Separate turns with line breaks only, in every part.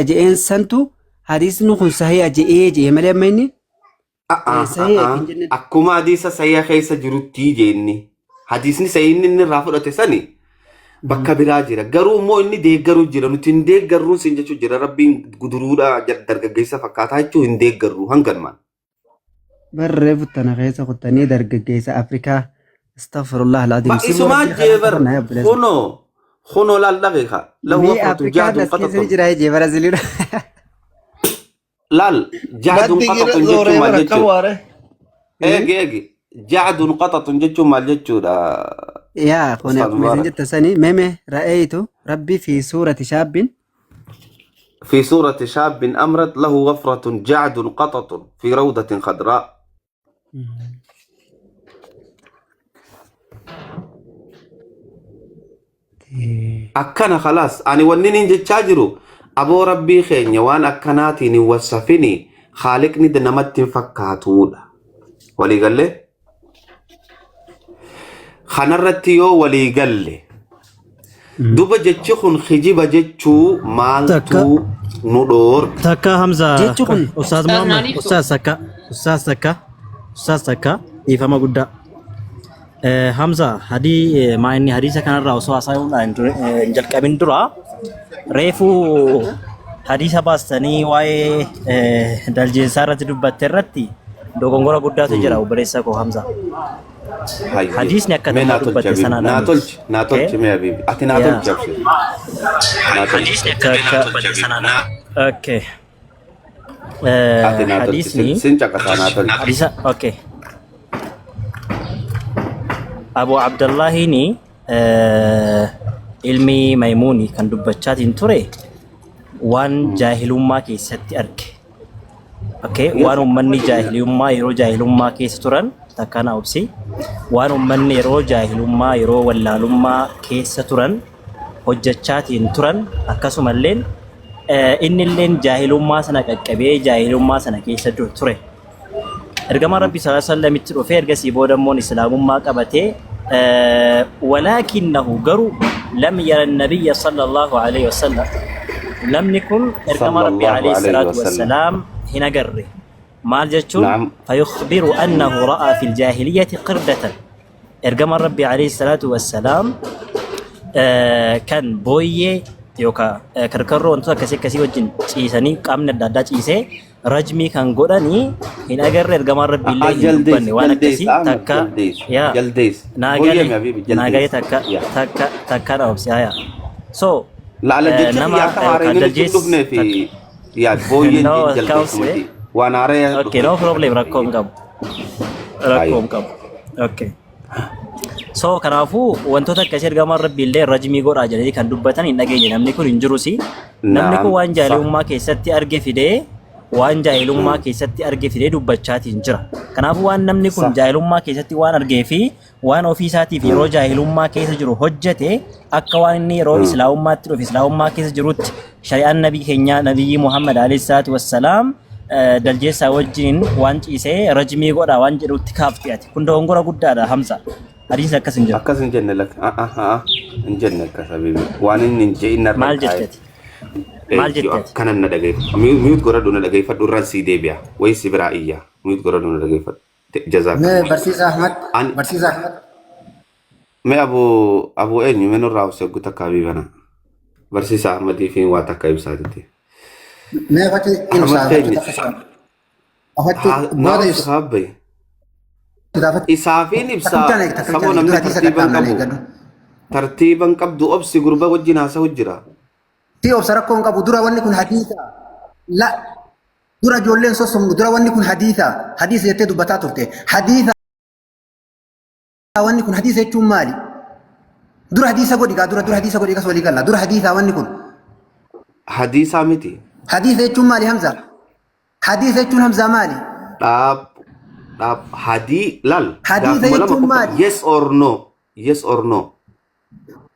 جئين سنتو حديث نخون صحيح جئي ملي مني صحيح
أكما حديث صحيح خيس جروتي جيني حديثني صحيح إني رافض تساني bakka biraa jira garuu immoo inni deeggaruu jira nuti hin deeggarruu siin jechuu jira rabbiin guduruudha dargaggeessa fakkaataa jechuu hin deeggarruu hangalmaan
barreef tana keessa kuttanii dargaggeessa Afrikaa astaghfirullah alazim
isumaa jeebar hono laal dhageeka
lawa fatu jaadun qatatu jira jeebar aziliira
laal jaadun qatatu jechuu maal jechuu eegi jaadun qatatu jechuu maal jechuudha
يا أخواني ميزنجة تساني ميمي رأيته ربي في سورة شاب
أمرت له غفرة جعد قطط في روضة خضراء أكنا خلاص أنا ونني نجي تشاجرو أبو ربي خيني وان أكناتي نوصفني خالقني دنمت فكاتولا ولي قال لي خنرتي يو ولي قال لي دوبا جتشخن خجيبا جتشو مالتو ندور
تكا همزة أستاذ محمد أستاذ سكا يفهم قد همزة هدي ما إني حديثة كان الرأس واسايون إنجل كابين درا ريفو حديثة باستني واي دالجين سارة دوبا ترتي دوغونغورا قد تجرا وبريسا كو همزة حديث نكتب دوبا تسانا
ناتولج مي حبيبي أتي ناتولج جابشي
حديث نكتب دوبا تسانا اوكي حديثني حديث اوكي ابو عبد الله ني علمي ميموني كان دبچات انتوري وان جاهلوما كيست ارك اوكي وان مني جاهلوما يرو جاهلوما كيستورن تكانا اوبسي وان مني يرو جاهلوما يرو ولالوما كيستورن حجچات انتورن اكاسوملين إن اللين جاهلوما سنة كبيه جاهلوما سنة كيسة دكتوره. إرجع ربي صلى الله عليه وسلم يترو في إرجع سيبودا مون إسلامما كبته ولكنه جرو لم يرى النبي صلى الله عليه وسلم لم يكن إرجع ربي عليه الصلاة والسلام هنا جري ما جتشون نعم. فيخبر أنه رأى في الجاهلية قردة إرجع ربي عليه الصلاة والسلام كان بويه يوكا كركرو أنتوا كسي وجن سيساني كامن الدادا سيسه رجمي كان غوراني هنا غير رجمار بالله يبني وانا كسي تكا يا ناغالي تكا نوبسي هيا سو
لا على نما كدجيس في يا بوي جلدي وانا رأي
اوكي نو بروبليم ركوم كم اوكي so kanafu wantoota akkasii ergamaan rabbi illee rajmii godhaa jedhanii kan dubbatan hin dhageenye namni kun hin jirusi namni kun waan jaahilummaa keessatti arge fidee dubbachaatiin jira kanafu waan namni kun jaahilummaa keessatti waan argee fi waan ofii isaatiif yeroo jaahilummaa keessa jiru hojjete akka waan inni yeroo islaamummaatti dhufe islaamummaa keessa jirutti shari'aan nabii keenya nabiyyi Muhammad alayhi salaatu wassalaam daljeessaa wajjin waan ciisee rajmii godhaa waan jedhutti kaafte ati kun dogongora guddaadha Hamza حديث
أكاسن جنة لك إنجنة كسبيبي وانين نجي إنر
مال جتت
كان ندقي ميوت قردون ندقي فدوران سيدي بيا ويسي برائية ميوت قردون ندقي فد جزاك
برسيس أحمد
ما أبو إني من الرأس يقول تكابيبنا برسيس أحمد في واتكايب سادتي
ما فتي
أحمد إسافين إبسا سمو نمني ترتيبا قبضو أبسي قربا وجنا سوجرا
في أبسركم قبو درا ونكون حديثا لا درا جولين سوسم درا ونكون حديث يتدو بتاتورتي حديثا ونكون حديث يتشم مالي درا حديثا قدقا درا حديثا قدقا سولي قال درا حديثا ونكون
حديثا متي
حديث يتشم مالي همزة حديث يتشم همزة مالي
حديث لال
حديث يتمال
yes or no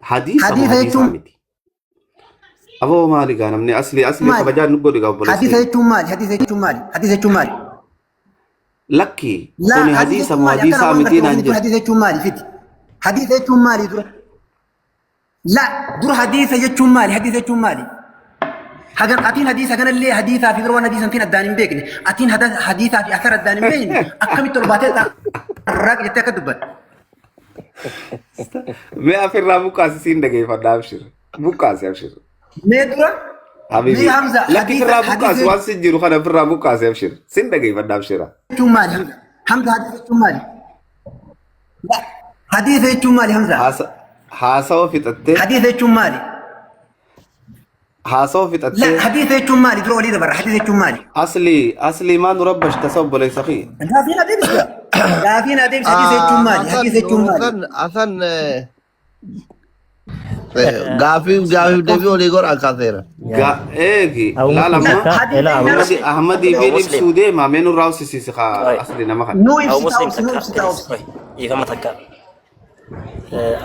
حديث متي أبو مالك أنا من أصلي خبجان نقول لك أبو
حديث يتمال
لكي كوني حديث متي نانجل
حديث يتمال فيت حديث يتمال لا در حديث يتمال هاجن أتين حديث هاجن اللي حديثة في دروان حديث أنتين الدانين بيكني أتين هذا حديثة في أثر الدانين بين أكمل ترباتة الراجل يتكذب
ما في رابوكاس سين دقيقة فدابشر بوكاس يابشر
ميدرا
حبيبي
مي حمزة
لكن في رابوكاس واسي جيرو خنا في رابوكاس يابشر سين دقيقة فدابشر
تشمالي حمزة حديث تشمالي لا حديث تشمالي حمزة
حاسو في تتة
حديث تشمالي
حاسو في
لا
تتة
حديث تشمالي درو لي دبر حديث تشمالي
أصلي ما نربش تصب ليس خي
لا فينا ديمس لا فينا ديمس حديث تشمالي حديث تشمالي
أصلا غافي دبي ولي غور أكاثيرا
إيه
أو
لا
مسلم
ما
تكا لا أو مسلم
أحمد في
أو مسلم
السوداء ما منو راوس سيسخا أصلي نما خن
نو
أو مسلم
يفسي نو
تكا
يفسي
يفهم تكا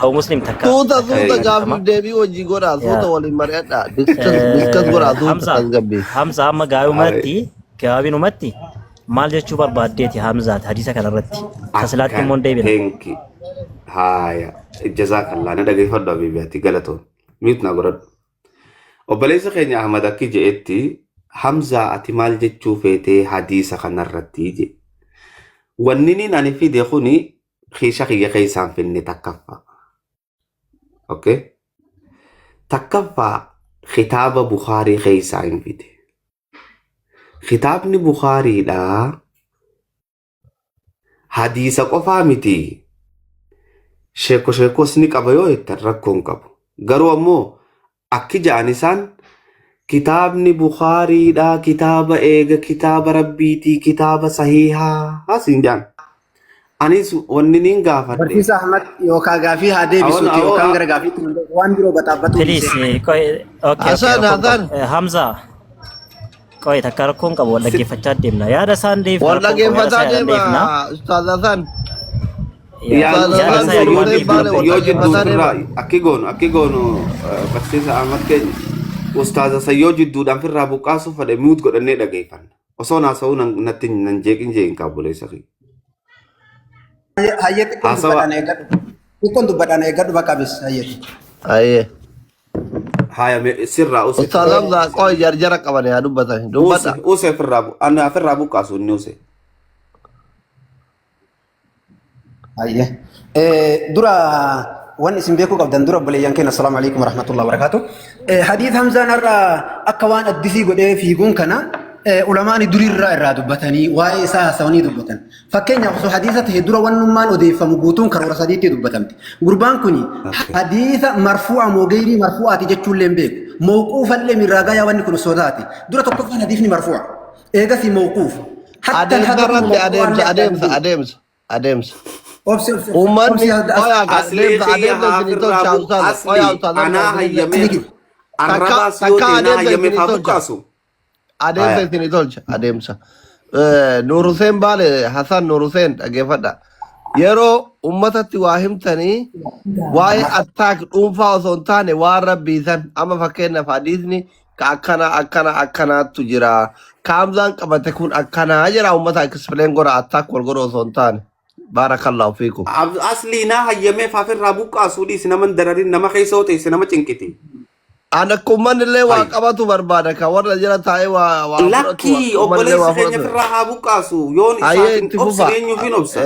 أو مسلم تكا
توتا
أي.
غافي دبي ولي غور توتا ولي مريتا ديسكس غور توتا
حمزة
تنجبي
حمزة أما قاوي ماتي قاوي نماتي maal jechuu barbaaddeeti Hamzaat hadiisa kana irratti taslaatti immoo deebina.
Thank you. Haya, jazakallah na dhaggeeffadhu Habiibati galatoon. Miit na godhadhu. Obboleessa keenya Ahmad akki je'etti Hamzaa ati maal jechuu feetee hadiisa kanarratti je. Wanni inni ani fide kuni keesha kiyya keessaan finne takkaffaa. Okay? Takkaffaa kitaaba Bukhaarii keessaa hin fide. Kitaabni Bukhaariidha hadiisa qofaa miti. Sheekos ni qaba yoo jettan rakkoon qabu. Garuu ammoo akki ja'an isaan kitaabni Bukhaariidha kitaaba eega kitaaba rabbiitii kitaaba sahihaa hasiin jaan. Anis wanni niin gaafadhe.
Barsiisa Ahmad yookaan gaafii haa deebisuuti yookaan gara gaafiitti waan biroo baxaabbatu.
Please, okay,
Hasan.
Hamza. Koi takka rakkoon qabu wal dhaggeeffachaa deemna. Yaada isaan deef
wal dhaggeeffataa deema Ustaaz Hasan.
Yaada isaa yadumaan deemna.
Yoo jidduu firraa akki goonu barsiisa Ahmad keenya ustaaza sayyoo jidduudhaan firraa buqqaasuuf fedhe muut godhannee dhaggeeffanna. Osoo naasa'uu natti nan jeeqin jeeqin kaabboleessa fi.
Hayyetti kun dubbadhaan eeggadhu bakka bis hayyetti.
Aye.
Haya sirraa
Ustaaz Hamza qoy jarjara qabane yaa dubbatan dubbata.
Use firraa buqqaasu inni use.
Hayye. Dura waan isin beekuu qabdan dura obboleeyyan keenya assalaamu alaikum warahmatullahi wabarakatuh. Hadiis Hamzaan irraa akka waan addisii godhee fiiguun kana ulamaani durirraa irraa dubbatanii waa'ee isaa haasawanii dubbatan. Fakkeenyaaf osoo hadiisa ta'e dura wannummaan odeeffamu guutuun karoora sadiitti dubbatamti. Gurbaan kuni hadiisa marfuu'a moo gayrii marfuu'aati jechuullee hin beeku. Mawquufallee mirraagaa yaa wanni kun osoo taate. Dura tokkoffaan hadiisni marfuu'a. Eegasii mawquufa.
Adeemsa. Uummanni
anaa hayyamee arrabaas yoo ta'e naa hayyamee haa buqqaasu.
Adeemsa isin tolcha adeemsa. Nur Hussein Baale Hasan Nur Hussein dhaggeeffadha. Yeroo uummatatti waa himtanii waa'ee attaak dhuunfaa osoo hin taane waan rabbiisan amma fakkeenyaaf hadiisni akkanaattu jira. Kaamzaan qabate kun akkanaa jira uummata ekspleen godha attaak wal godha osoo hin taane. Baarakallahu fiikum.
Aslii naa hayyamee faafirraa buqqaasuu dhiisi nama dararin nama keessa yoo ta'e nama cinqiti.
Ana kumman illee waa qabatu barbaada ka warra jira taa'ee waa
lakkii obboleessa keenya firraa haa buqqaasu yoon isaatiin obsa eenyuufin obsa.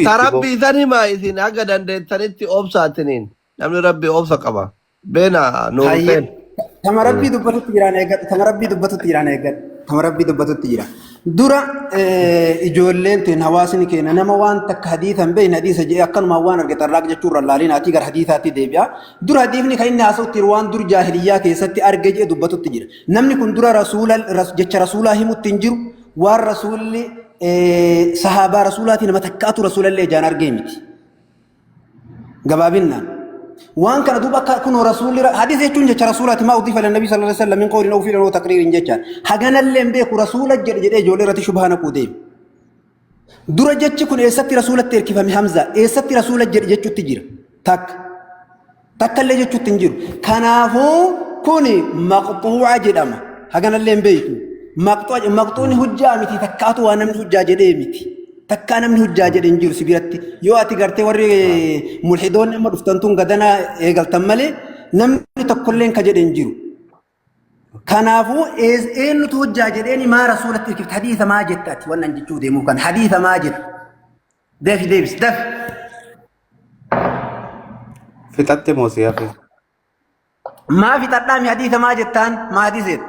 Tarabbii sanii maa isin akka dandeettanitti obsaatiniin namni rabbi obsa qaba. Beena nuurteen.
Tama rabbii dubbatutti jiraan eeggadhu. Tama rabbii dubbatutti jiraan eeggadhu. Tama rabbii dubbatutti jira. Dura ijoolleen teen hawaasni keenya nama waan takka hadiisan beeyna hadiisa jedhee akkanuma waan argatan raaq jechuun rallaaleen ati gara hadiisaatti deebi'a. Dura hadiifni kan inni haasa'utti waan dur jaahiliyyaa keessatti arge jedhee dubbatutti jira. Namni kun dura jecha rasuulaa himutti hin jiru waan rasuulli sahaabaa rasuulaatii nama takkaatu rasuulallee ijaan argee miti. Gabaabinnaan. وان كان دوبا كانوا رسول حديث يجون جت رسولات ما أضيف للنبي صلى الله عليه وسلم من قول أو فعل أو تقرير جت حجنا اللي بيك رسول جد جولة رتي شبهنا كوديم درجة تكون إيست رسول التركيب هم همزة إيست رسول جد تجير تك اللي جت تنجر كنافو كوني مقطوع جدما حجنا اللي بيك مقطوع هجامي تكاتو أنا من هجاج ديمتي takkaana min hujjaaje den jiru sibiratti yoo ati gartee warri mulhidoonni amma dhuftantuun gadana eegaltan malee namni tokkolleen ka jedhen jiru كنافو إز إنه توجه جديني ما رسولة كيف حديث ما جتات وانا نجتو دي مو كان حديث ما جت دف ديبس دف
fixatte moo si hafe
ما في تدامي حديث ما جتان ما حديث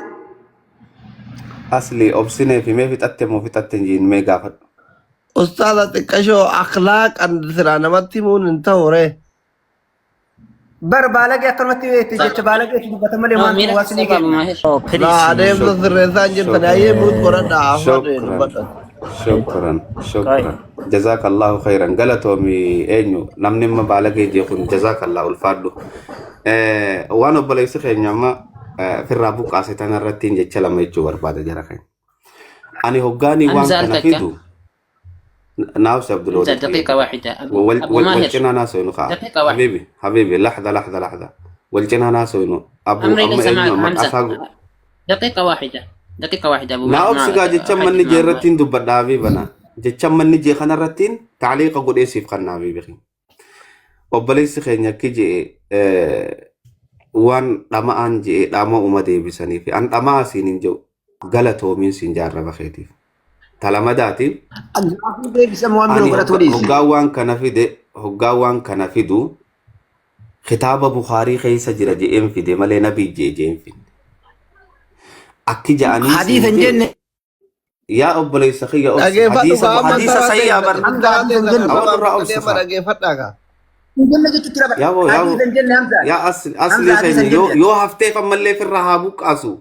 asli obsinee fi mee fixatte moo fixatte hin jiin mee gaafadhu
Ustaza xiqqashoo akhlaaq sira namatti himuun hin ta'u ree.
بر بالغ أكرمتي تيجي بالغ تيجي بتملي ما واصلي كي
Laa adeemsa sirreessaan jirtan ayyee muut godhadhaa.
shukran shukran jazakallahu khairan galatoomi eenyu namni ma baalagee jeekun jazakallahu ulfaadhu waan obboleessi keenya amma firraa buqqaase tan irratti jecha lama jechuu barbaada jara keenya ani hoggaanii waan kana fidu ناوس عبد الوهاب
دقيقة واحدة أبو ماهر
والجنا ناس وينو
دقيقة واحدة
حبيبي لحظة والجنا ناس وينو أبو
أمري لسه معك
إنه
حمزة دقيقة واحدة أبو
ناوس
ماهر
سجى جتشم من نجي رتين دب الدافي بنا جتشم من نجي خنا رتين تعليق أقول إيه سيف خنا بي بخين وبليس خينيا كيجي وان لما أنجي لما أمدي بسني في أن لما سينجو غلطو من سنجار بخيتي talamadaati hoggaawwan kana fidu kitaaba Bukhaarii keessa jira je'een fide malee nabii je'een fide akki ja'anii
حديث جنة
yaa obboleessa kiyya hadiisa sayyaa yaa asli keenya yoo hafteef ammallee firraa haa buqqaasu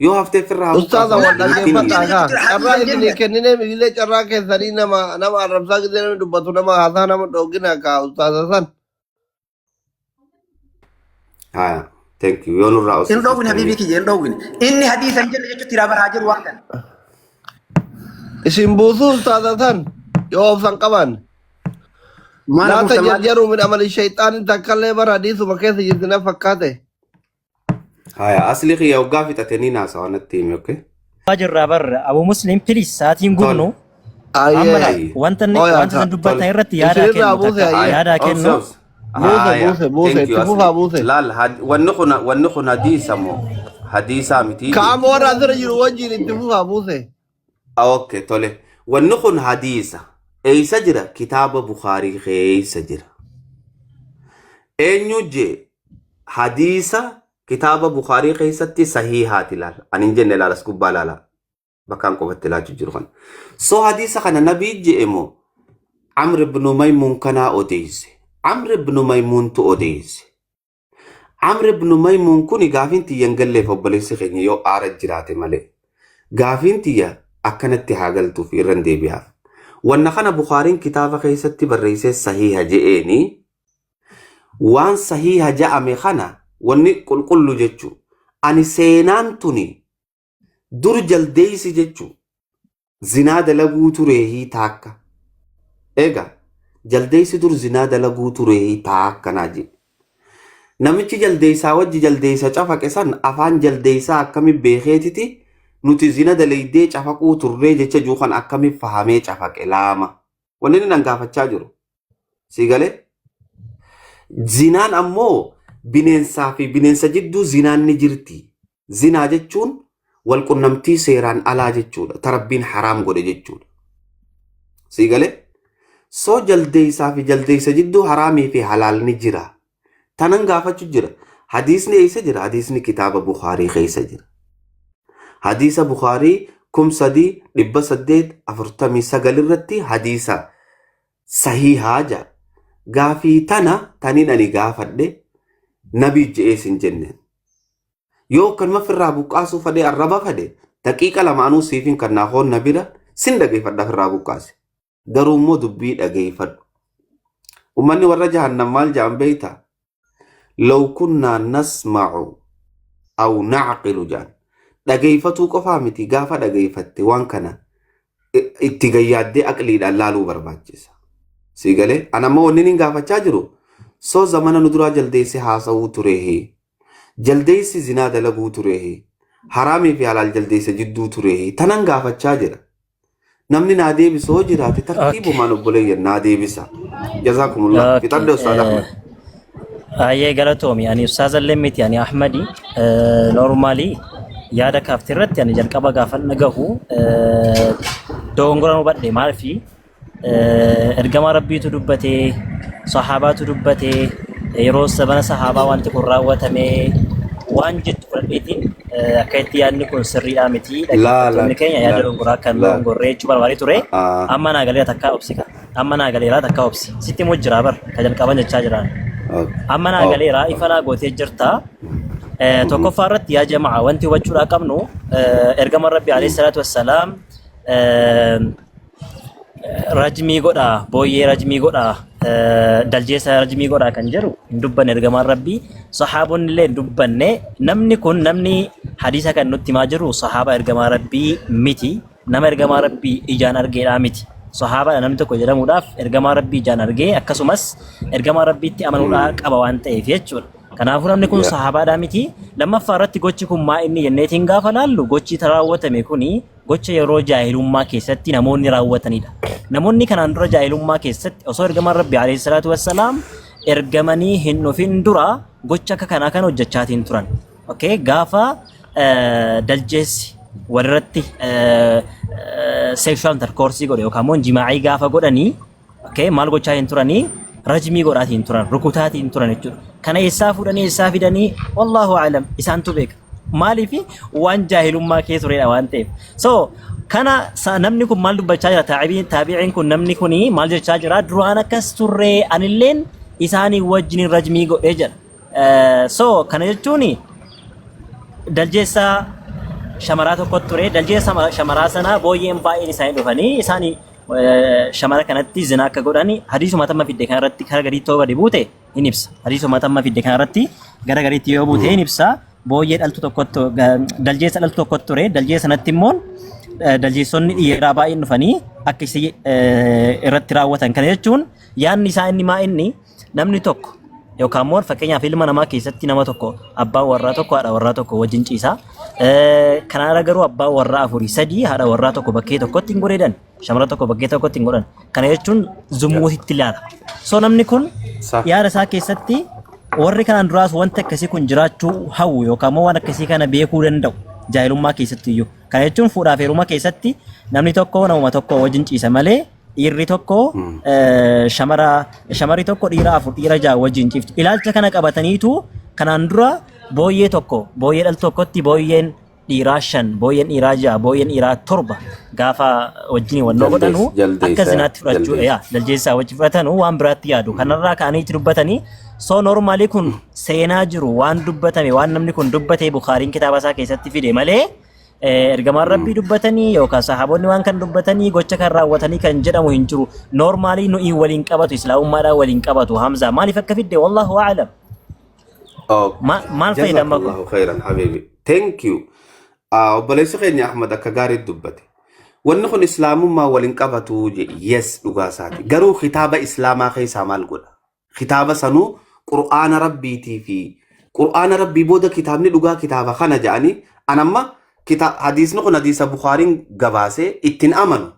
yoo haftee firraa
Ustaza dhaggeeffadhaa carraa isinii kennine miilee carraa keessanii nama arrabsaa gisee namni dubbatu nama haasaa nama dhoogina kaa ustaza san.
Haya, thank you. Yoo nurraa
إن دوغن حبيبي كي إن دوغن إني حديث جنة جت ترى برهاجر واحد
Isin buusuu ustaza san yoo obsan qaban.
ما
Laa
نقول سماج
tajajjaru min amali shayxaanii takkallee bara hadiisuma keessa jirti na fakkaate.
haya asli kiyya hoggaa fixatanii naasa waan natti himi okay
واجر رابر أبو مسلم بليس ساتين قلنو
Ayyee.
وانت دبتا يرتي يادا كنو
Buuse itti fufaa buuse.
laal wanni kun hadiisa moo hadiisaa miti
Kaama warra asirra jiru wajjin itti fufaa buuse.
okay tole wanni kun hadiisa eeysa jira kitaaba Bukhaarii keessa jira eenyu je hadiisa kitaaba Bukhaarii keessatti sahihaati laal anin jenne laalas gubbaa laala bakkaan qofatti laachu jiru kan so hadiisa kana nabii je'emo Amr ibn Maymun kanaa odeeyse Amr ibn Maymun tu odeeyse Amr ibn Maymun kuni gaafinti yangalleef obboleessi keenya yoo aara jiraate malee gaafinti akkanatti haagaltuuf irran deebi'aaf wanna kana Bukhaariin kitaaba keessatti barreessee sahiha je'eeni waan sahiha ja'ame kana wanni qulqullu jechu ani seenaan tuni dur jaldeeysi jechu zinaa dalaguu tureehii taakka eega jaldeeysi dur zinaa dalaguu tureehii taakka naaji namichi jaldeeysaa wajji jaldeeysa cafaqe san afaan jaldeeysaa akkami beekeetiti nuti zina daleeydee cafaquu turree jecha juukan akkami fahamee cafaqe laama wanni nan gaafachaa jiru sigalee zinaan ammoo bineensaa fi bineensa jidduu zinaan ni jirti. Zinaa jechuun wal qunnamtii seeraan alaa jechuudha. Tarabbiin haraam godhe jechuudha. Sigalee soo jaldeeysaa fi jaldeeysa jidduu haraamii fi halaal ni jira. Tanan gaafachuu jira. Hadiisni eessa jira? Hadiisni kitaaba Bukhaarii keessa jira. Hadiisa Bukhaarii 3849 irratti hadiisa sahihaa jira. Gaafii tana tanin ani gaafadhe nabii je'ee sin jenneen yoo kanuma firraa buqqaasuu fadhe arraba fadhe daqiiqa lamaanuu siifin kan naahoon nabira sin dhageeffadha firraa buqqaase garuu immoo dubbii dhageeffadhu ummanni warra jahannam maal ja'an beeyta law kunnaa nasma'u aw na'qilu ja'an dhageeffatuu qofaa miti gaafa dhageeffatte waan kana itti gayyaaddee aqliidhaan laaluu barbaachisa sigalee anammoo wanni nin gaafachaa jiru soo zamana nu duraa jaldeessi haasawuu tureehi jaldeessi zinaa dalaguu tureehi haraamii fi halaal jaldeessa jidduu tureehi tanan gaafachaa jira namni naa deebisu hoo jiraate tartiibumaan obboleeyyan naa deebisa jazaakumullah fixadde ustaad Ahmad
أيه قالتهم يعني أستاذ اللمت يعني أحمدي نورمالي yaada kaaftirratti ani jalqaba gaafan nagahu dogongora nu badhe maal fi ergama rabbiitu dubbate sahabaatu dubbate yeroo sabana sahabaa wanti kun raawwatame waan jettu fudhadheetiin akka itti yaadni kun sirriidhaa miti dhaggeeffattoonni keenya yaada dogongoraa kan dogongorree jechuu barbaadee ture amma naa galeera takkaa obsi ka amma naa galeeraa takkaa obsi sitti immoo jira bar ka jalqaban jechaa jiraan amma naa galeeraa ifa naa gootee jirta tokkoffaa irratti yaa jamaa wanti hubachuudhaa qabnu ergama rabbi alayhi salaatu wassalaam rajmii godha booyyee rajmii godha daljeessa rajmii godha kan jedhu hin dubbanne ergamaan rabbii sahaabonni illee hin dubbanne namni kun namni hadiisa kan nutti himaa jiru sahaaba ergamaa rabbii miti nama ergamaa rabbii ijaan argeedhaa miti sahaaba namni tokko jedhamuudhaaf ergamaa rabbii ijaan argee akkasumas ergamaa rabbiitti amanuudhaa qaba waan ta'eef jechuudha. Kanaafuu namni kun sahabaadhaa miti lammaffaa irratti gochi kun maa inni jenneetiin gaafa laallu gochi raawwatame kuni gocha yeroo jaahilummaa keessatti namoonni raawwatanidha. Namoonni kanaan dura jaahilummaa keessatti osoo ergamaan rabbi alayhi salaatu wassalaam ergamanii hin dhufin dura gocha akka kanaa kan hojjechaatiin turan. Okay, gaafa daljeessi walirratti sexual intercourse godhe yookaan immoo jimaa'ii gaafa godhanii okay, maal gochaa hin turanii rajmii godhaatiin turan rukutaatiin turan jechuudha. Kana eessaa fuudhanii eessaa fidanii wallahu a'lam isaantu beeka. Maaliif waan jaahilummaa kee turedha waan ta'eef. So kana namni kun maal dubbachaa jira taabi'iin kun namni kun maal jechaa jira duraan akkas turree anilleen isaanii wajjin rajmii godhee jira. So kana jechuun daljeessa shamaraa tokko ture daljeessa shamaraa sana booyyeen baay'een isaanii dhufanii isaanii shamara kanatti zina akka godhani hadiisuma tamma fidde kan irratti gara gadiitti yoo gadi buute hin ibsa. Hadiisuma tamma fidde kan irratti gara gadiitti yoo buute hin ibsa. Booyyee dhaltu tokkotti daljeessa dhaltu tokkotti ture daljeessa sanatti immoo daljeessonni dhiiraa baay'een dhufanii akka isii irratti raawwatan. Kana jechuun yaadni isaa inni maa inni namni tokko yookaan immoo fakkeenyaaf ilma namaa keessatti nama tokko abbaan warraa tokko haadha warraa tokko wajjin ciisa. Kanaara garuu abbaan warraa afurii sadii haadha warraa tokko bakkee tokkotti hin godheedan shamara tokko bakkee tokkotti hin godhan. Kana jechuun zummuutitti ilaala. So namni kun yaada isaa keessatti warri kanaan duraas wanta akkasii kun jiraachuu hawwu yookaan immoo waan akkasii kana beekuu danda'u jaahilummaa keessatti iyyuu. Kana jechuun fuudhaaf heeruma keessatti namni tokko namuma tokko wajjin ciisa malee dhiirri tokko shamarri tokko dhiira afur dhiira ja'a wajjin ciiftu. Ilaalcha kana qabataniitu kanaan dura booyyee tokko booyyee dhaltu tokkotti booyyeen dhiiraa 5 booyyeen dhiiraa 6 booyyeen dhiiraa 7 gaafa wajjin wannoo godhanu akka zinaatti fudhachuu daljeessaa wajjin fudhatanu waan biraatti yaadu kanarraa ka'aniitti dubbatanii. So normally kun seenaa jiru waan dubbatame waan namni kun dubbatee Bukhariin kitaaba isaa keessatti fide malee ergamaan rabbii dubbatanii yookaan sahaabonni waan kan dubbatanii gocha kan raawwatanii kan jedhamu hin jiru. Normally nuyi waliin qabatu islaamummaadhaan waliin qabatu Hamza maaliif akka fidde wallahu a'lam. Maal fayyadama kun?
Jazakallahu khairan habibi. Thank you. Obboleessi keenya Ahmad akka gaariitti dubbate. Wanni kun islaamummaa waliin qabatu yes dhugaa isaati. Garuu kitaaba islaamaa keessaa maal godha? Kitaaba sanuu Qur'aana Rabbiitii fi Qur'aana Rabbii booda kitaabni dhugaa kitaaba kana jedhanii anamma hadiisni kun hadiisa Bukhariin gabaasee ittiin amanu.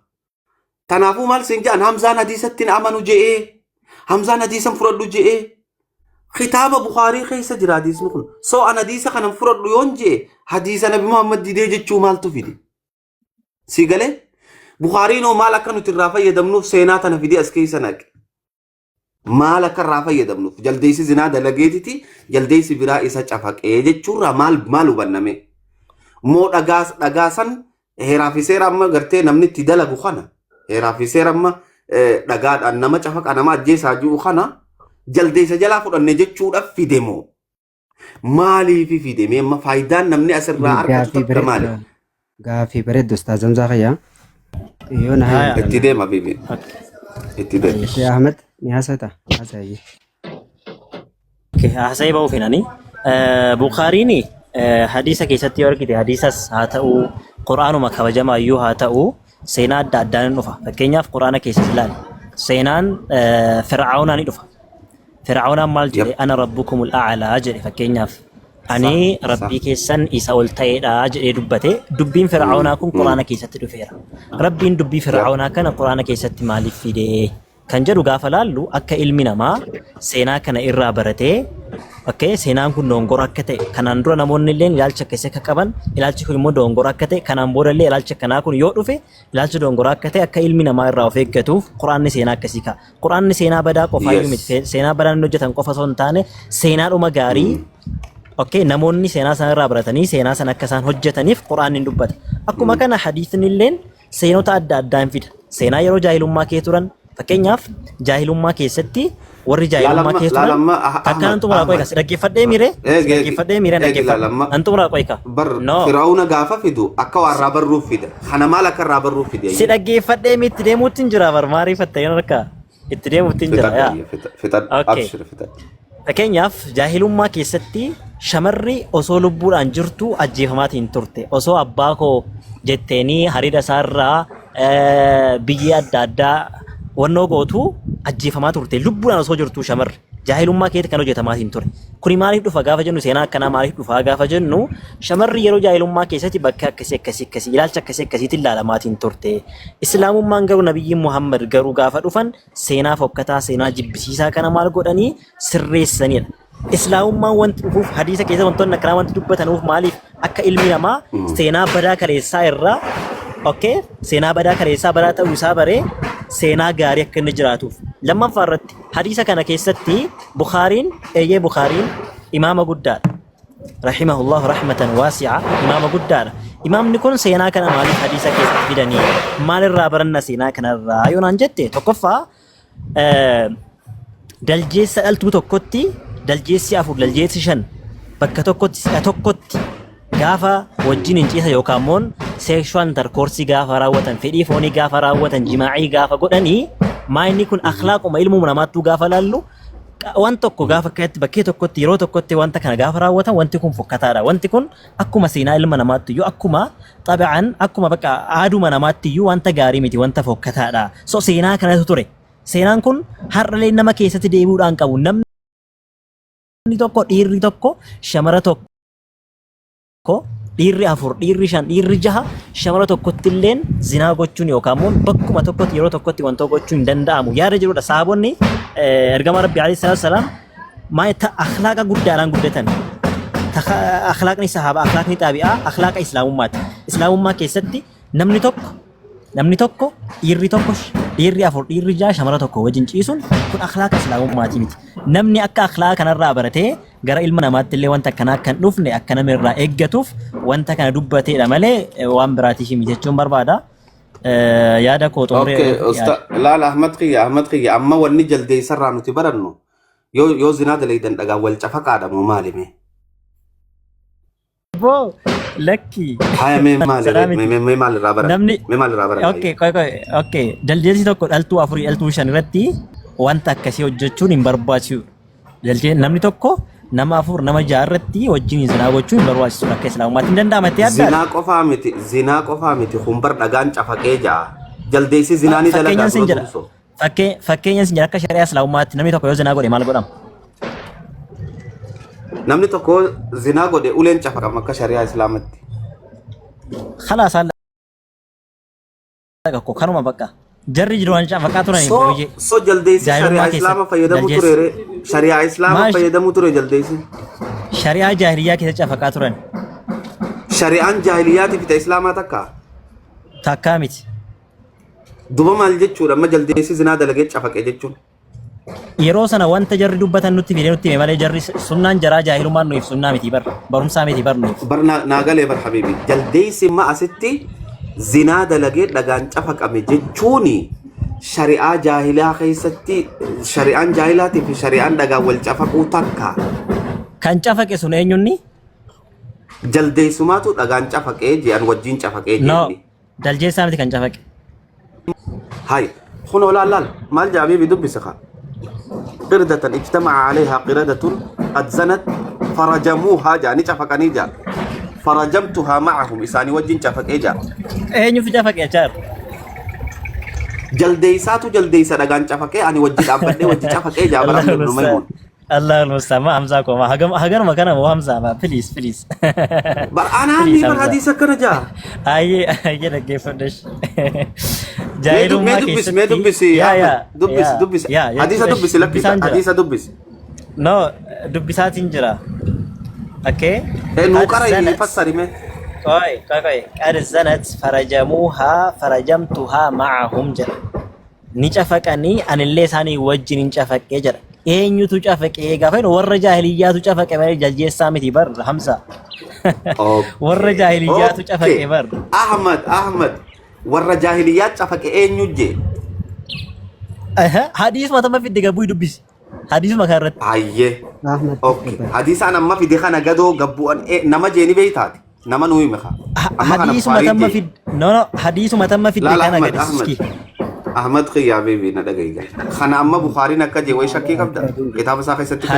Kanaafuu maal siin jedhan Hamzaan hadiisa ittiin amanu je'ee Hamzaan hadiisan fudhadhu je'ee kitaaba Bukharii keessa jira hadiisni kun. So an hadiisa kanan fudhadhu yoon je'e hadiisa Nabi Muhammad didee jechuu maaltu fide? Si galee Bukhariin hoo maal akka nuti irraa fayyadamnuuf seenaa tana fidee as keessa naqe. Maal akka irraa fayyadamnuuf jaldeessi zinaa dalageetiti jaldeessi biraa isa cafaqee jechuurraa maal hubanname moo dhagaasan heeraa fi seera amma gartee namni itti dalagu kana heeraa fi seera amma dhagaadhaan nama cafaqa nama ajjeesaa jiru kana jaldeessa jalaa fudhanne jechuudhaaf fide moo maaliif fideme amma faayidaan namni asirraa argatu akka maali?
Gaaffii bareeddu Ustaaz Hamzaa Fayyaa. Yoo na
itti deema bibi. Itti deema.
Ahmed ni haasata haasayee.
Haasayee ba'uu finanii Bukhariin hadiisa keessatti yoo argite hadiisas haa ta'u Qur'aanuma kabajamaa iyyuu haa ta'u seenaa adda addaan dhufa. Fakkeenyaaf Qur'aana keessatti ilaali. Seenaan Fir'aawnaa ni dhufa. Fir'aawnaan maal jedhe ana rabbukumul a'laa jedhe fakkeenyaaf. Ani rabbii keessan isa ol ta'eedha jedhee dubbate dubbiin Fir'aawnaa kun Qur'aana keessatti dhufeera. Rabbiin dubbii Fir'aawnaa kana Qur'aana keessatti maaliif fide kan jedhu gaafa laallu akka ilmi namaa seenaa kana irraa baratee Oke, seenaan kun dongora akka ta'e kanaan dura namoonni illee ilaalcha akkasii akka qaban ilaalchi kun immoo dongora akka ta'e kanaan booda illee ilaalcha kanaa kun yoo dhufe ilaalcha dongora akka ta'e akka ilmi namaa irraa of eeggatuuf quraanni seenaa akkasii ka'a. Quraanni seenaa badaa qofa iyyuu miti seenaa badaa inni hojjetan qofa osoo hin taane seenaadhuma gaarii oke namoonni seenaa sana irraa baratanii seenaa sana akka isaan hojjetaniif quraanni dubbata. Akkuma kana hadiisni illee seenota adda addaa hin fida. Seenaa yeroo jaahilummaa kee turan fakkeenyaaf jaahilummaa keessatti warri jaahilummaa keessa turan akka antummaa qoyka dhaggeeffadhee miire dhaggeeffadhee antummaa qoyka
no Firauna gaafa fidu akka warraa barruuf fida kana maal akka irraa barruuf fide
si dhaggeeffadhee itti deemuutti hin jira barmaarii fattee harka itti deemuutti hin jira yaa fakkeenyaaf jaahilummaa keessatti shamarri osoo lubbuudhaan jirtu ajjeefamaatiin turte osoo abbaa koo jetteenii hariira isaarraa biyya adda addaa wannoo gootu ajjeefamaa turte lubbuudhaan osoo jirtu shamarri jaahilummaa keetti kan hojjetamaatiin ture. Kuni maaliif dhufa gaafa jennu seenaa akkanaa maaliif dhufa gaafa jennu shamarri yeroo jaahilummaa keessatti bakka akkasii ilaalcha akkasiitiin ilaalamaatiin turte. Islaamummaan garuu nabiyyiin Muhammad garuu gaafa dhufan seenaa fokkataa seenaa jibbisiisaa kana maal godhanii sirreessanidha. Islaamummaan wanti dhufuuf hadiisa keessa wantoonni akkanaa wanti dubbatanuuf maaliif akka ilmi namaa seenaa badaa kaleessaa irraa seenaa badaa kaleessaa badaa ta'uu isaa baree seenaa gaarii akka inni jiraatuuf. Lammaffaa irratti hadiisa kana keessatti Bukhariin imaama guddaadha. Rahimahullah rahmatan waasi'a imaama guddaadha. Imaamni kun seenaa kana maaliif hadiisa keessatti fidanii maalirraa baranna seenaa kanarraa yoo naan jette tokkoffaa daljeessa dhaltuu tokkotti daljeessi 4 daljeessi 5 bakka tokkotti gaafa wajjin hin ciisa yookaan immoo sexual intercourse gaafa raawwatan fedhii foonii gaafa raawwatan jimaa'ii gaafa godhanii maayinni kun akhlaaquma ilmuu namaattuu gaafa laallu waan tokko gaafa akkatti bakkee tokkotti yeroo tokkotti wanta kana gaafa raawwatan wanti kun fokkataadha. Wanti kun akkuma seenaa ilma namaatti iyyuu akkuma xaba'an akkuma bakka aaduma namaatti iyyuu wanta gaarii miti wanta fokkataadha. So seenaa kanatu ture. Seenaan kun har'alee nama keessatti deebi'uudhaan qabu namni tokko dhiirri tokko shamara tokko dhiirri 4 dhiirri 5 dhiirri 6 shamara tokkotti illeen zinaa gochuun yookaan immoo bakkuma tokkotti yeroo tokkotti wanta gochuun hin danda'amu yaada jirudha. Sahaabonni ergama Rabbi alayhi salatu wasalam maayita akhlaaqa guddaadhaan guddatan. Akhlaaqni sahaaba akhlaaqni taabi'aa akhlaaqa islaamummaati. Islaamummaa keessatti namni tokko dhiirri 4 dhiirri 6 shamara tokko wajjin ciisuun kun akhlaaqa islaamummaati miti. Namni akka akhlaaqa kanarraa baratee gara ilma namaatti illee wanta akkanaa akka hin dhufne akka nama irraa eeggatuuf wanta kana dubbateedha malee waan biraatiif miti jechuun barbaada. Yaada koo xumuree
laala Ahmad Khiyya amma wanni jaldeessarraa nuti barannu yoo zinaa dalaydan dhagaa wal cafaqaadha moo maalime?
Lucky.
Haya me maalirraa baranna?
Okay. Jaldeessi tokko dhaltuu 4 dhaltuu 5 irratti wanta akkasii hojjechuun hin barbaachisu. Namni tokko nama 4 nama 6 irratti wajjin zinaa gochuun hin barbaachisu akka islaamummaatti hin danda'ama itti yaadda.
Zinaa qofaa miti humbar dhagaan cafaqee ja'a. Jaldeessi zinaa ni dalagaa dura.
Fakkeenya sin akka shari'aa islaamummaatti namni tokko yoo zinaa godhe maal godhama?
Namni tokko zinaa godhe uleen cafaqama akka shari'aa islaamatti.
Khalaas ko kanuma bakka jarri jiru waan cafaqaa turani
so jaldeessi shari'aa islaama fayyadamu ture shari'aa islaama fayyadamu ture jaldeessi
shari'aa jaahiliyyaa keessa cafaqaa turan
shari'aan jaahiliyyaati fita islaamaa takka
miti
duba maal jechuudha amma jaldeessi zinaa dalagee cafaqee jechuun
yeroo sana wanta jarri dubbatan nutti fide malee jarri sunnaan jaraa jaahilummaan nuuf sunnaa miti barumsaa miti nuuf
naagalee habiibi jaldeessi ma asitti zinaa dalagee dhagaan cafaqame jechuuni shari'aa jaahilaa keessatti shari'aan jaahilaatii fi shari'aan dhagaa wal cafaquu takka
kan cafaqe sun eenyunni
jaldeessumaatu dhagaan cafaqee ji'an wajjin cafaqee
jenni daljeessaa miti kan cafaqe
hay kun olaalaal maal jaabii bidubbisa قردة اجتمع عليها قردة قد زنت فرجموها جاني cafaqanii jaa فرجمتها معهم إساني وجين شافك إيجا
إيه في شافك إيجار
جلديساتو جلديسا دغان شافك إيه أنا وجين أبدي وجين شافك إيجا برا ميمون
الله المستعان همزة كوما هجر مكانه هو همزة ما بليز
بر أنا عندي بر حديث كنا جا
أي لك كيف ندش جايرو
ما دبس يا دبس حديث دبس لك حديث دبس
no dubbisaatiin jira okay
نوكر يفسر مه
قاي قد زنت فرجموها فرجمتها معهم جرا نيچفقني ان اللي ساني وجه نيچفق جرا اينيو تچفق غافن ور جاهليات تچفق مال جلجي سامتي بر 50 ور جاهليات تچفق بر
احمد ور جاهليات چفق اينيو جي
حديث ما تم في دغبو يدبس حديث ما كرت
ايه
احمد
اوكي حديث انا ما في دخنا غدو غبوان نما جيني بيتات نما نوي مخا
حديث ما تم في نو حديث ما تم في دغنا غدسكي
احمد خي يا بيبي ندغيغا خنا اما بخاري نكجي وي شكي قبدا كتاب ساخي ستي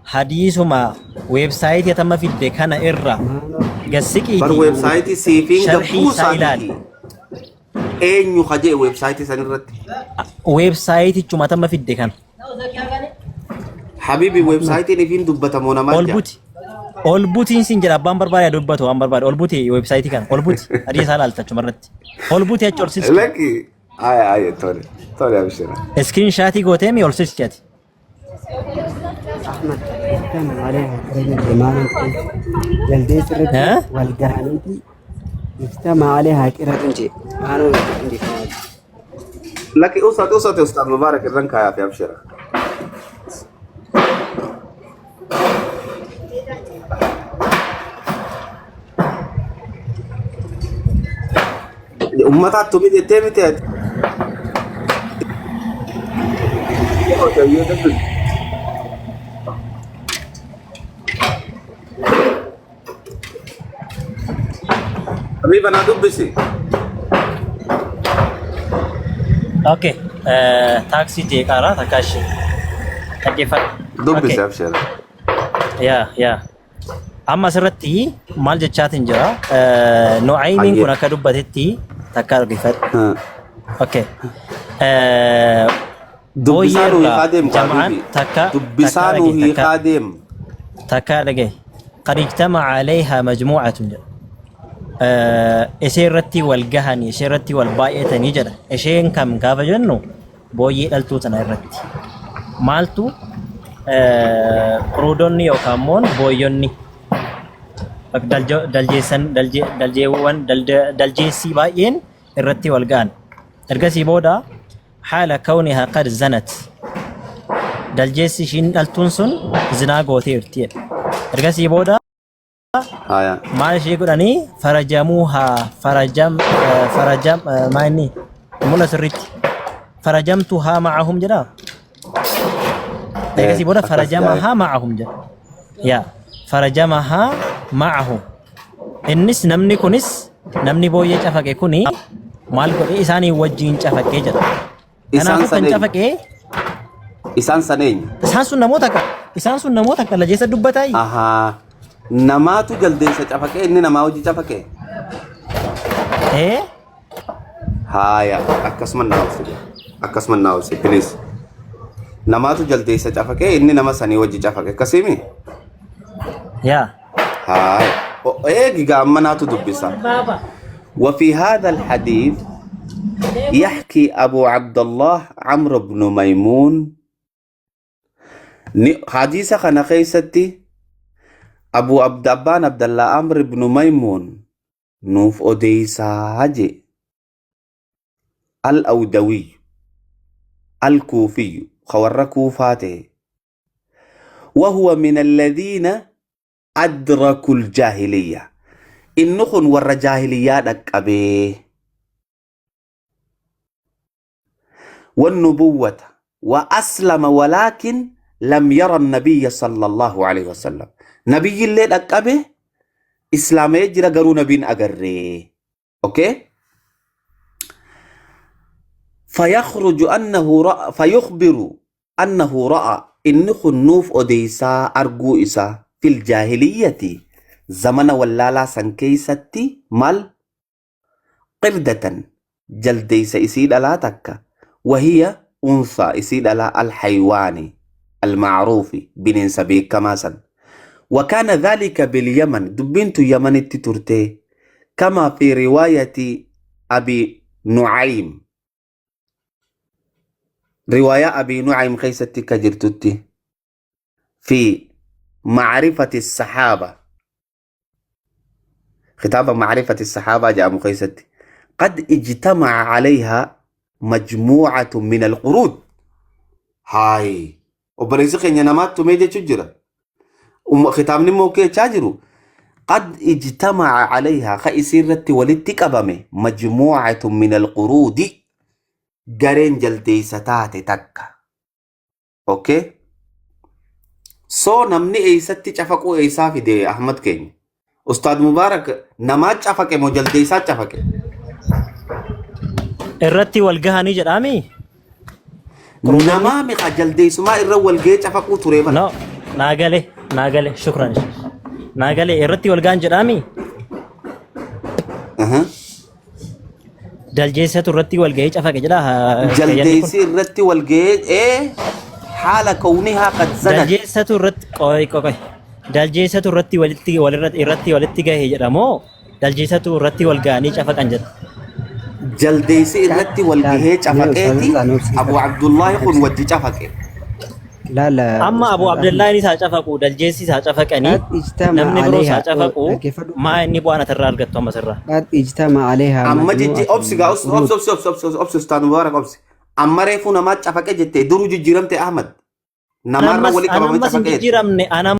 حديث ما ويب سايت يتم في دغنا ارا غسكي
بر ويب سايت سيفين غبو سايت اينيو خجي ويب سايت سنرت
ويب سايت چما تم في دغنا
حبيبي ويب سايت اللي فين دبتمونا ما
olbutiin sin jira abbaan barbaade dubbatu waan barbaade olbutii website kan olbuti adii isaa laaltachu marratti olbutii achi olsis
laki ay tole abshira
screen shot gooteemi olsis chat
احمد كان عليها رجل زمان جلديت الرجل والجهنيتي اجتمع عليها كرهنجي ما نو عندي
لكن أستاذ مبارك الرنكا يا في أبشرة أمتها تميد تيمتات حبيبي أنا دبسي
اوكي تاكسي جيكارا تاكاشي تكيف
دبسي أبشرة
يا اما سرتي مال جچاتين جرا نوعيمين كنا كدبتتي تكار كيفت اوكي
دبسانو يخادم
جمعان
دبسانو يخادم
تكا لغي قد اجتمع عليها مجموعة اسيرتي والجهني اسيرتي والبايته نجر اشين كم غافا جنو بوي دلتو تنرتي مالتو قرودوني يوكامون بويوني دلجيسي باين الرتي والجان ارغسي بودا حال كونها قد زنت دلجيسي شين دلتونسون زنا غوتيرتي ارغسي بودا ما شيء قداني فرجموها فرجم ماني مولا سريت فرجمتها معهم جدا ارغسي بودا فرجمها معهم جدا يا فرجمها معهم النس نمني كونس نمني بويه چفقه كوني مال كوني اساني وجين چفقه جدا انا كن چفقه
إسان سنين
اسان سن نموتك لجيس دبتاي
اها نماتو جلدين سچفقه اني نما وجي چفقه هايا اكسمن ناوسي بليز نماتو جلدين سچفقه اني نما سني وجي چفقه كسيمي
يا
هاي ايه مناتو دبسا وفي هذا الحديث يحكي أبو عبد الله عمرو بن ميمون حديث خنا خيستي أبو عبد الله عمرو بن ميمون نوف أوديسا هجي الأودوي الكوفي خور كوفاته وهو من الذين أدركوا الجاهلية إنخن ور جاهليات أكبه والنبوة وأسلم ولكن لم يرى النبي صلى الله عليه وسلم نبي اللي أكبه إسلام يجرى قرون بين أقره أوكي فيخرج أنه رأى فيخبر أنه رأى إنخن نوف أديسا أرجو إسا في الجاهلية زمن ولالا سنكيستي مال قردة جلديس إسيد لا تكا وهي أنثى إسيد لا الحيوان المعروف بنسبي كماسا وكان ذلك باليمن دبنت يمن التترتي كما في رواية أبي نعيم رواية أبي نعيم خيستي كجرتتي في معرفة الصحابة خطاب معرفة الصحابة جاء مقيستي قد اجتمع عليها مجموعة من القرود هاي وبريسي خيني نمات تميجي تجرى خطاب نموكي تاجروا قد اجتمع عليها خيسيرة ولتكبمي مجموعة من القرود قرين جلدي ستاتي تكا اوكي سو نمني ايساتي چفقو ايسا في دي احمد كيني استاذ مبارك نمات چفقه مو جلدي سات چفقه
الرتي والقهاني جرامي
نمامي جلدي سما الرو والقه چفقو تريبا
نو ناقلي شكرا ناقلي الرتي والقهان جرامي دلجيسة الرتي والقهي چفقه جراها
جلديسي الرتي والقه ايه حال كونها قد زنت
دلجيسة الرتي قوي دلجيسة الرتي والتي قهي جرامو دلجيسة الرتي والقهاني چفق انجد
جلديسي الرتي والقهي چفقيتي ابو عبد الله يقول ودي چفقه
لا
اما ابو عبد الله ني ساچفقو دلجيسي ساچفقني نمني برو ساچفقو ما اني بوانا ترال قطو مسرا
قد اجتمع عليها
اما جدي اوبسي استاذ مبارك اوبسي اما ريفو نمات چفقه جتي درو جيرمتي احمد نمر ولي كما چفقه
انا